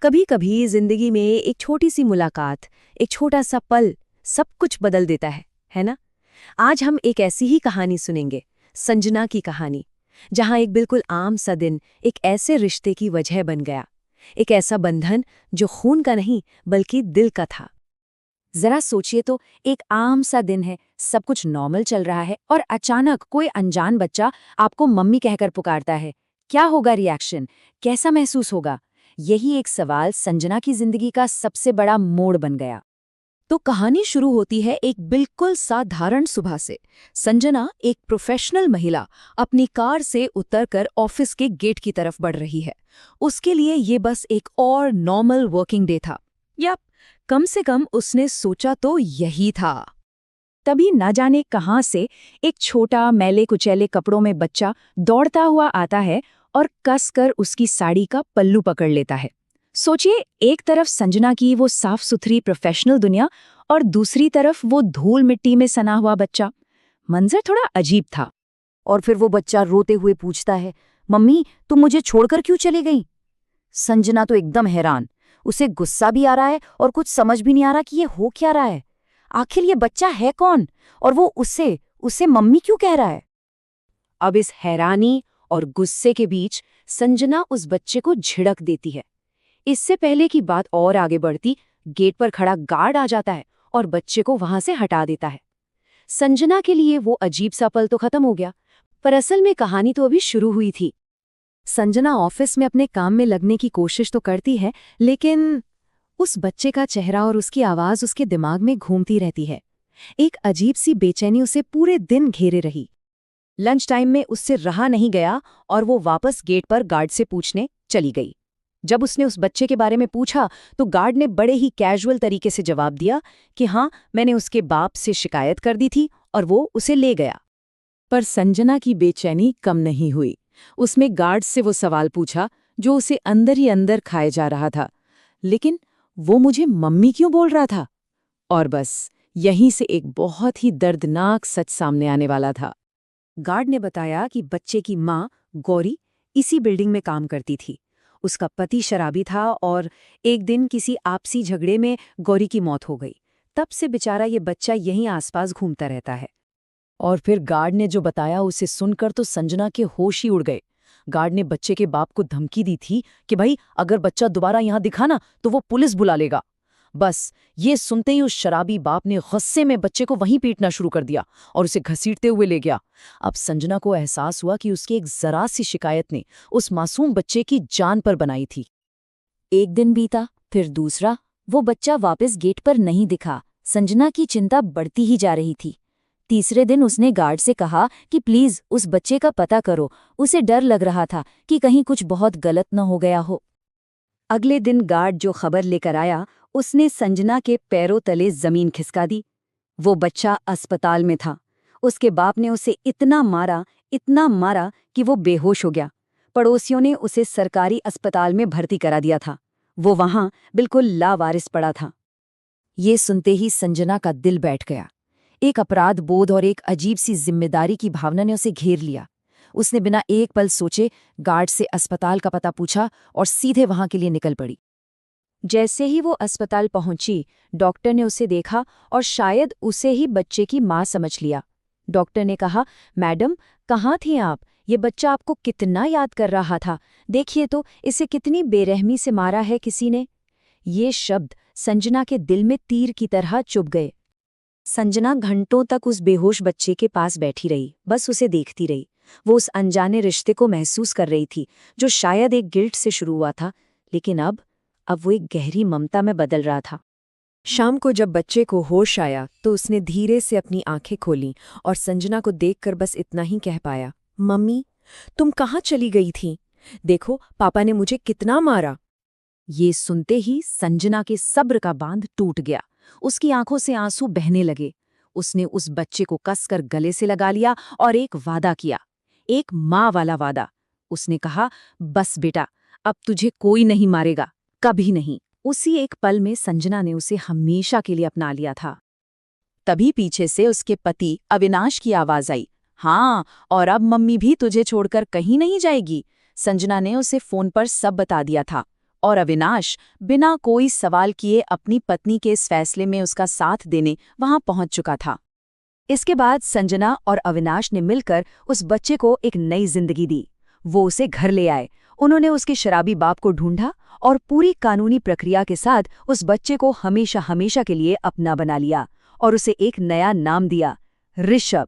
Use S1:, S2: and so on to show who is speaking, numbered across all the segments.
S1: कभी कभी जिंदगी में एक छोटी सी मुलाकात, एक छोटा सा पल सब कुछ बदल देता है ना। आज हम एक ऐसी ही कहानी सुनेंगे, संजना की कहानी, जहां एक बिल्कुल आम सा दिन एक ऐसे रिश्ते की वजह बन गया। एक ऐसा बंधन जो खून का नहीं बल्कि दिल का था।
S2: जरा सोचिए तो, एक आम सा दिन है, सब कुछ नॉर्मल चल रहा है और अचानक कोई अनजान बच्चा आपको मम्मी कहकर पुकारता है। क्या होगा रिएक्शन? कैसा महसूस होगा? यही एक सवाल संजना की जिंदगी का सबसे बड़ा मोड़ बन गया।
S1: तो कहानी शुरू होती है एक बिल्कुल साधारण सुबह से। संजना, एक प्रोफेशनल महिला, अपनी कार से उतरकर ऑफिस के गेट की तरफ बढ़ रही है। उसके लिए ये बस एक और नॉर्मल वर्किंग डे था, या कम से कम उसने सोचा तो यही था।
S2: तभी न जाने कहां से एक छोटा मैले कुचैले कपड़ों में बच्चा दौड़ता हुआ आता है और कसकर उसकी साड़ी का पल्लू पकड़ लेता है। सोचिए, एक तरफ संजना की वो साफ सुथरी प्रोफेशनल दुनिया और दूसरी तरफ वो धूल मिट्टी में सना हुआ बच्चा। मंजर थोड़ा अजीब था।
S3: और फिर वो बच्चा रोते हुए पूछता है, मम्मी तुम मुझे छोड़कर क्यों चली गई? संजना तो एकदम हैरान। उसे गुस्सा भी आ रहा है और कुछ समझ भी नहीं आ रहा कि ये हो क्या रहा है। आखिर ये बच्चा है कौन और वो उसे मम्मी क्यों कह रहा है?
S1: अब इस हैरानी और गुस्से के बीच संजना उस बच्चे को झिड़क देती है। इससे पहले कि बात और आगे बढ़ती, गेट पर खड़ा गार्ड आ जाता है और बच्चे को वहां से हटा देता है। संजना के लिए वो अजीब सा पल तो खत्म हो गया, पर असल में कहानी तो अभी शुरू हुई थी। संजना ऑफिस में अपने काम में लगने की कोशिश तो करती है, लेकिन उस बच्चे का चेहरा और उसकी आवाज उसके दिमाग में घूमती रहती है। एक अजीब सी बेचैनी उसे पूरे दिन घेरे रही। लंच टाइम में उससे रहा नहीं गया और वो वापस गेट पर गार्ड से पूछने चली गई। जब उसने उस बच्चे के बारे में पूछा तो गार्ड ने बड़े ही कैजुअल तरीके से जवाब दिया कि हाँ, मैंने उसके बाप से शिकायत कर दी थी और वो उसे ले गया। पर संजना की बेचैनी कम नहीं हुई। उसने गार्ड से वो सवाल पूछा जो उसे अंदर ही अंदर खाए जा रहा था, लेकिन वो मुझे मम्मी क्यों बोल रहा था? और बस यहीं से एक बहुत ही दर्दनाक सच सामने आने वाला था। गार्ड ने बताया कि बच्चे की माँ गौरी इसी बिल्डिंग में काम करती थी। उसका पति शराबी था और एक दिन किसी आपसी झगड़े में गौरी की मौत हो गई। तब से बेचारा ये बच्चा यहीं आसपास घूमता रहता है। और फिर गार्ड ने जो बताया उसे सुनकर तो संजना के होश ही उड़ गए। गार्ड ने बच्चे के बाप को धमकी दी थी कि भाई, अगर बच्चा दोबारा यहां दिखा ना तो वो पुलिस बुला लेगा। बस ये सुनते ही उस शराबी बाप ने गुस्से में बच्चे को वहीं पीटना शुरू कर दिया और उसे घसीटते हुए ले गया। अब संजना को एहसास हुआ कि उसकी एक जरा सी शिकायत ने उस मासूम बच्चे की जान पर बनाई थी।
S2: एक दिन बीता, फिर दूसरा। वो बच्चा वापस गेट पर नहीं दिखा। संजना की चिंता बढ़ती ही जा रही थी। तीसरे दिन उसने गार्ड से कहा कि प्लीज उस बच्चे का पता करो। उसे डर लग रहा था कि कहीं कुछ बहुत गलत न हो गया हो।
S3: अगले दिन गार्ड जो खबर लेकर आया, उसने संजना के पैरों तले जमीन खिसका दी। वो बच्चा अस्पताल में था। उसके बाप ने उसे इतना मारा कि वो बेहोश हो गया। पड़ोसियों ने उसे सरकारी अस्पताल में भर्ती करा दिया था। वो वहां बिल्कुल लावारिस पड़ा था।
S2: ये सुनते ही संजना का दिल बैठ गया। एक अपराध बोध और एक अजीब सी जिम्मेदारी की भावना ने उसे घेर लिया। उसने बिना एक पल सोचे गार्ड से अस्पताल का पता पूछा और सीधे वहां के लिए निकल पड़ी।
S1: जैसे ही वो अस्पताल पहुंची, डॉक्टर ने उसे देखा और शायद उसे ही बच्चे की मां समझ लिया। डॉक्टर ने कहा, मैडम कहाँ थी आप? ये बच्चा आपको कितना याद कर रहा था। देखिए तो, इसे कितनी बेरहमी से मारा है किसी ने। ये शब्द संजना के दिल में तीर की तरह चुभ गए। संजना घंटों तक उस बेहोश बच्चे के पास बैठी रही, बस उसे देखती रही। वो उस अनजाने रिश्ते को महसूस कर रही थी जो शायद एक गिल्ट से शुरू हुआ था, लेकिन अब वो एक गहरी ममता में बदल रहा था। शाम को जब बच्चे को होश आया तो उसने धीरे से अपनी आंखें खोलीं और संजना को देखकर बस इतना ही कह पाया, मम्मी तुम कहाँ चली गई थी? देखो पापा ने मुझे कितना मारा। ये सुनते ही संजना के सब्र का बांध टूट गया। उसकी आंखों से आंसू बहने लगे। उसने उस बच्चे को कसकर गले से लगा लिया और एक वादा किया, एक माँ वाला वादा। उसने कहा, बस बेटा, अब तुझे कोई नहीं मारेगा, कभी नहीं। उसी एक पल में संजना ने उसे हमेशा के लिए अपना लिया था। तभी पीछे से उसके पति अविनाश की आवाज आई, हाँ, और अब मम्मी भी तुझे छोड़कर कहीं नहीं जाएगी। संजना ने उसे फोन पर सब बता दिया था
S2: और अविनाश बिना कोई सवाल किए अपनी पत्नी के इस फैसले में उसका साथ देने वहां पहुंच चुका था। इसके बाद संजना और अविनाश ने मिलकर उस बच्चे को एक नई जिंदगी दी। वो उसे घर ले आए, उन्होंने उसके शराबी बाप को ढूंढा और पूरी कानूनी प्रक्रिया के साथ उस बच्चे को हमेशा हमेशा के लिए अपना बना लिया और उसे एक नया नाम दिया, ऋषभ।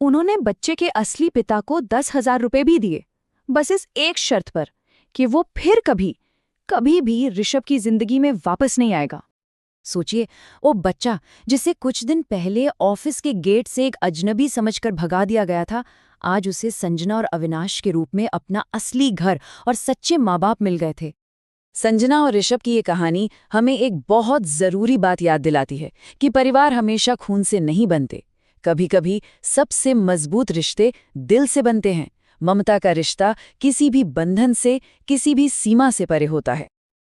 S2: उन्होंने बच्चे के असली पिता को 10,000 रुपए भी दिए, बस इस एक शर्त पर कि वो फिर कभी भी ऋषभ की जिंदगी में वापस नहीं आएगा। सोचिए, वो बच्चा जिसे कुछ दिन पहले ऑफिस के गेट से एक अजनबी समझकर भगा दिया गया था, आज उसे संजना और अविनाश के रूप में अपना असली घर और सच्चे माँ बाप मिल गए थे। संजना और ऋषभ की ये कहानी हमें एक बहुत जरूरी बात याद दिलाती है कि परिवार हमेशा खून से नहीं बनते। कभी कभी सबसे मजबूत रिश्ते दिल से बनते हैं। ममता का रिश्ता किसी भी बंधन से, किसी भी सीमा से परे होता है।